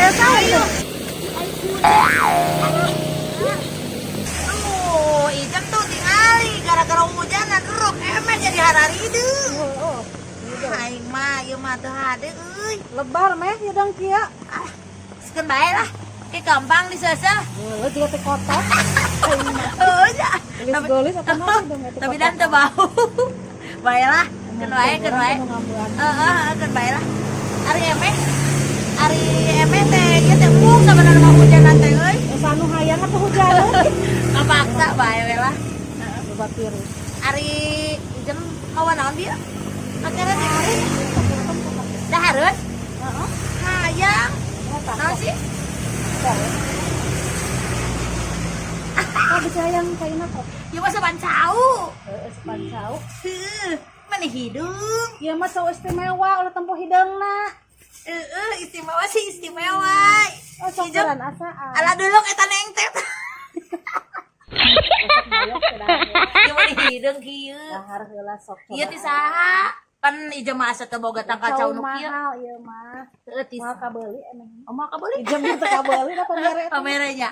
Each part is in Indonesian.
Saya tahu. Ijam tuh tingali gara-gara hujanan rok emen jadi harari itu. Aing mah ieu mah teu hade euy. Lebar meh ya dong kia. Skeun bae lah. Ki gampang diseuseuh. Heuh juga teh kotor. Heuh nya. Gelis-gelis apa mah dong Tapi dan teu bau. Bae lah. Keun wae, keun wae. Heeh, keun bae lah. Ari emeh teh ieu teh mung sabenerna mah hujanan teh euy. Sanu hayang apa hujan? Kapaksa bae we lah. Loba virus. Ari ijam kawan naon dia? Acara di hari. Dah harus? Heeh. Hayang. Naon sih? Kok bisa yang kaina kok? Ieu mah sabancau. Heeh, sepancau. Mana hidung? Ieu mah cowok istimewa ulah tempo hideungna. Istimewa sih istimewa. Oh, sokeran asaan. Ala dulu eta nengtet. Ieu mah hidung kieu. Dahar heula sok. Ieu ti saha? Pan ieu mah asa teu boga tangkacau nu kieu. Mahal ieu mah. Teu ti. Mahal kabeuli emang. Omah ka boleh? Ijem teh kabeuli da pamere. Pamerenya.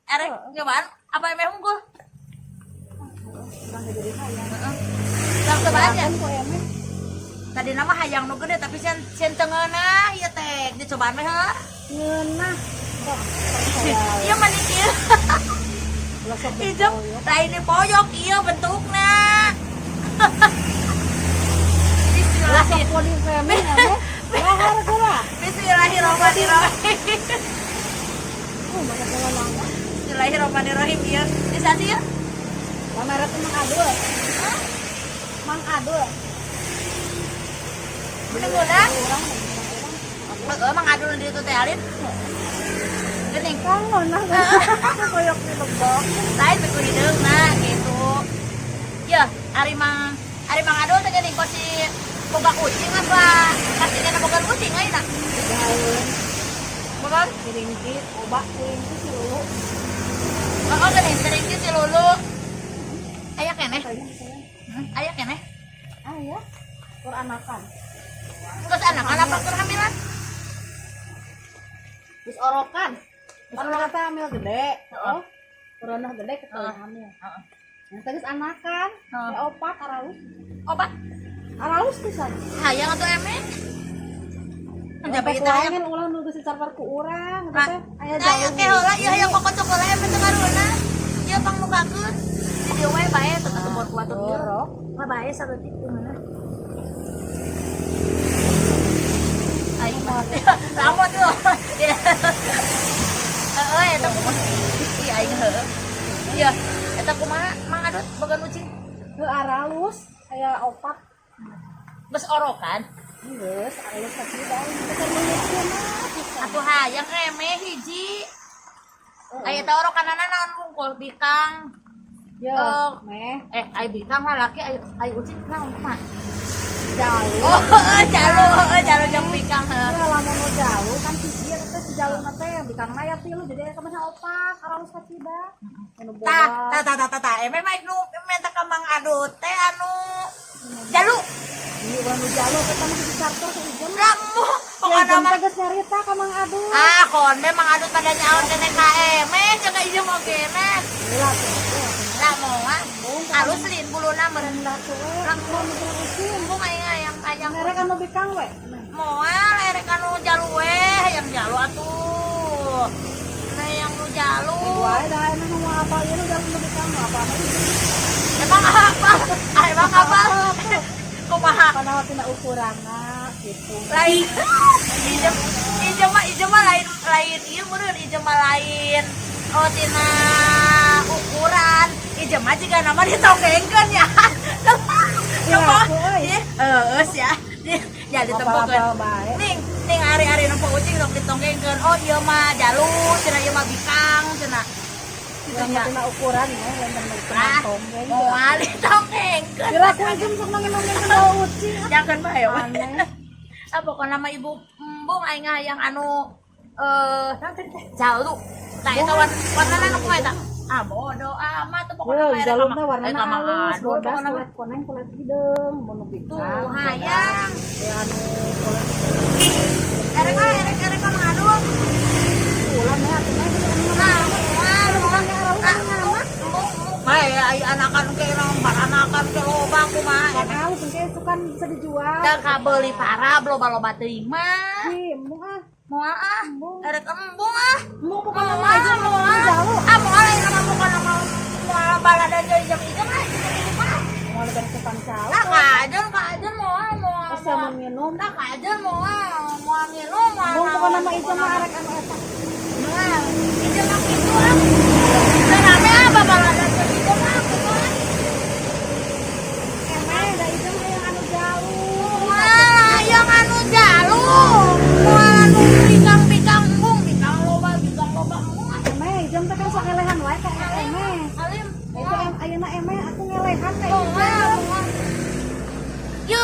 Erek cobaan apa emeh unggul? Urang jadi hayang. Lang cobaan ya. Kok emeh? Tadi nama hayang nu gede tapi sen tengeuna ieu teh dicobaan mah heuh. Ngeunah. Kok Ieu mah nih ieu. Ijem lain di poyok ieu bentukna. Bismillahirrahmanirrahim. Bismillahirrahmanirrahim. Bismillahirrahmanirrahim ieu. Bisa sih ya? Kamera teh Mang Adul. Mang Adul. Mudah-mudahan. Mang Adul di itu teh alin. Geuning. Kangen nah. Koyok di lebok. Lain beku hideungna gitu. Ya, ari Mang Adul teh geuning kosi boga kucing apa? Kasihna boga kucing ayeuna. Daun. Boga Kiringki, obat kiringki si lulu. oh geuning kiringki si lulu. Aya keneh. Aya keneh. Ah ya. Kur anakan. Terus anak-anak apa keur hamilan? Terus orokan. Orokan teh hamil gede. Oh. Corona gede ketemu hamil. Heeh. Yang tadi anakan. Heeh. Ya opat aralus. Obat Aralus pisan. hayang atau emeh? Menjabai itu hayang hayang. kan ulang nulis sarbar ku urang. Nah, Aya hayang teh heula ieu hayang pokok cokola emeh teh karuna. Ieu pang nukakeun. Jadi we bae teu ketemu kuat tuh ieu. Mah bae saeutik teu mana. Aing mah lama tuh. Eta kumaha? Ih aing heueuh. Iya, eta kumaha Mang Adut boga nucing? Ke aralus aya opat. Geus orokan. Geus aralus kasih daun. Kita milihkeun mah. Atuh hayang emeh hiji. Aya teh orokanana naon bungkul bikang. Ya, meh. Ai bikang lah laki ai ucing naon mah. Jauh. Oh, jalu jeung bikang heuh. Ya lamun nu jauh kan siji eta si jaluna teh bikang aya tilu jadi aya kamana opat aralus kacida. Anu boga. Tah emeh mah nu minta ka Mang Adut teh anu jalu. Ieu anu jalur eta mah di kartor ku ijem. Lamu Pokoknya pokona mah geus nyarita ka Mang Adul. konde Mang Adut pada nyaon keneh ka emeh jeung ieu mah keneh. Heula tuh. Lamu mah halus lin buluna meureun Lah tuh. lamu bung ayang Merek anu bikang we. moal erek anu jalu we hayang jalu atuh. Hayang nu jalu. Wae da anu nu apa ieu nu jalur nu bikang apa. Emang apa? Emang apa? Kumaha? Panawa tina ukuranna gitu. Lain. Ijem mah lain ieu meureun ijem mah lain. Oh tina ukuran. Ijem mah jiga nama ditongengkeun ya. Coba. Heeh ya. Ya ditempelkeun. Ning ari-ari nu ucing sok ditongengkeun. Oh ieu mah jalu, cenah ieu mah bikang cenah. Yang tina ukuran ya, yang bener tonggeng. Moal ditongengkeun. Kira ku ijem sok nongeng-nongeng ka ucing. Jangan bae. Aneh. Pokoknya nama ibu embung aing hayang anu jalu. Tah eta warnana nu kumaha eta? Bodo amat pokoknya Wah, jalur teh warnana Mang halus, Adul bodas pokokna kulit koneng kulit hideung, mun bikang. tuh hayang. Ya anu kulit Erek Mang Adul. ai anakan ke urang baranakan ke loba kumaha. Tahu sengke sukan bisa dijual. Da kabeuli para loba-loba teuing mah. Ih, embung ah. Moal ah. Erek embung ah. Embung bukan nama aja mau jauh. Ah moal nama bukan nama moal balada jeung ijem ah. Mau lebih ke pancau. Ah kajen moal. Bisa meminum. Da kajen moal minum moal. Embung bukan nama ijem mah arek anu eta. Nah, ijem mah kitu ah. Rame apa balada jeung ijem ah. Emeh da ijem yang anu jauh. Wah, yang anu jalur. Moal anu bikang embung, bikang loba embung. Emeh ijem teh kan sok ngelehan wae ka emeh. Alim. Itu ayeuna emeh aku ngelehan teh. Yo,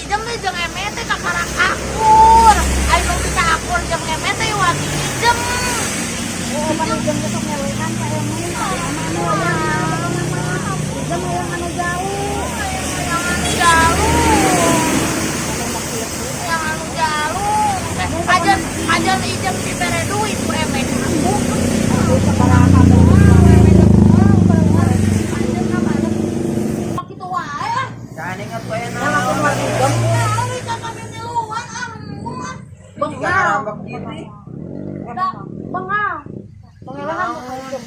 ijem teh jeung emeh teh kakarang akur. Aya nu bisa akur jeung emeh teh wati ijem. Oh, pan ijem teh sok ngelehan ka emeh. Ijem yang anu jauh. Yang anu jalur. Ajan ijem dibere duit ku emeh. Sabaraha Kitu wae ah. Jangan ingat kau enak. Ari ka kami di luar ah. Bengal. Rambak diri. bengal. Pengelehan bukan ijem.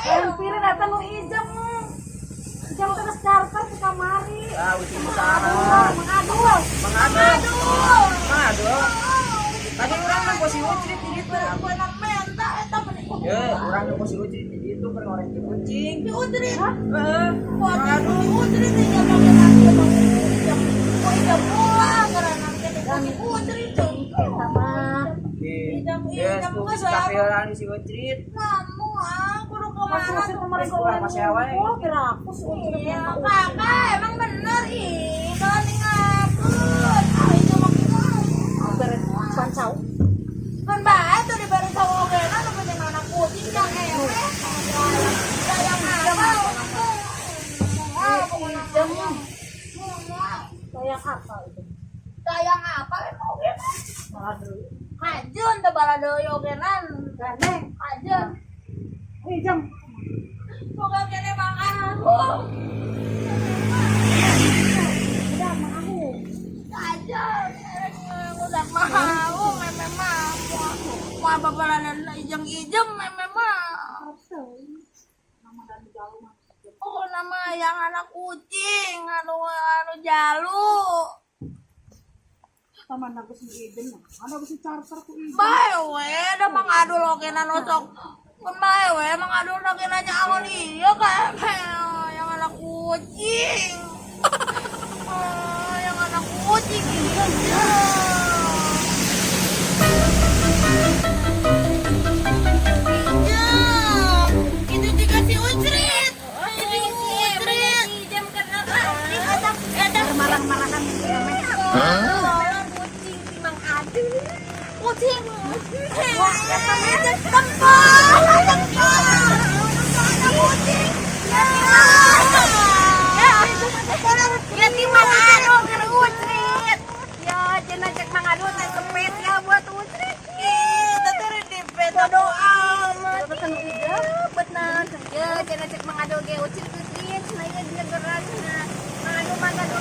Empirin eta nu ijem. Ijem terus darper ke kamari. Ah, uci mutara. Mengadul. Mengadu. Tadi orang nang posisi ucrit di ditu. Ya, orang nang posisi ucrit di ditu keur ngorek kucing. Heeh. Sama Yes, tuh kapelan si ucrit. masih kemarin Kurang masih awal. Oh, kira aku sih. Kakak emang bener ih kalau ngapun itu mah Beret pancau. kan bae tuh di baru tahu oke kan apa yang anak kucing yang emeh sayang apa Kayak apa itu? sayang apa emang oke Aduh. kajun teh baladeui ogenan Gandeng. kajun Ijem. bukan kene makan aku Udah sama aku. kajun udah mau memang mau apa baladan ijem memang oh nama yang anak kucing anu jalu Taman aku sih ijem. Ada bisa charter ku ijem. bae we da mangadu lokenan osok pun bae we mangadu lokenan nya angon ieu ka yang anak kucing yang anak kucing ieu itu dikasih ucrit ijem kena Marah-marahan emeh. kucing timang adu kucing wah kata tempel kucing ya timang adu kena ucrit ya cenah cek mang adu teh spesial buat ucrit kita teh di beda doa Betul ijem. benar ya cenah cek mang adu ge ucrit cenah ieu di negara cenah mang adu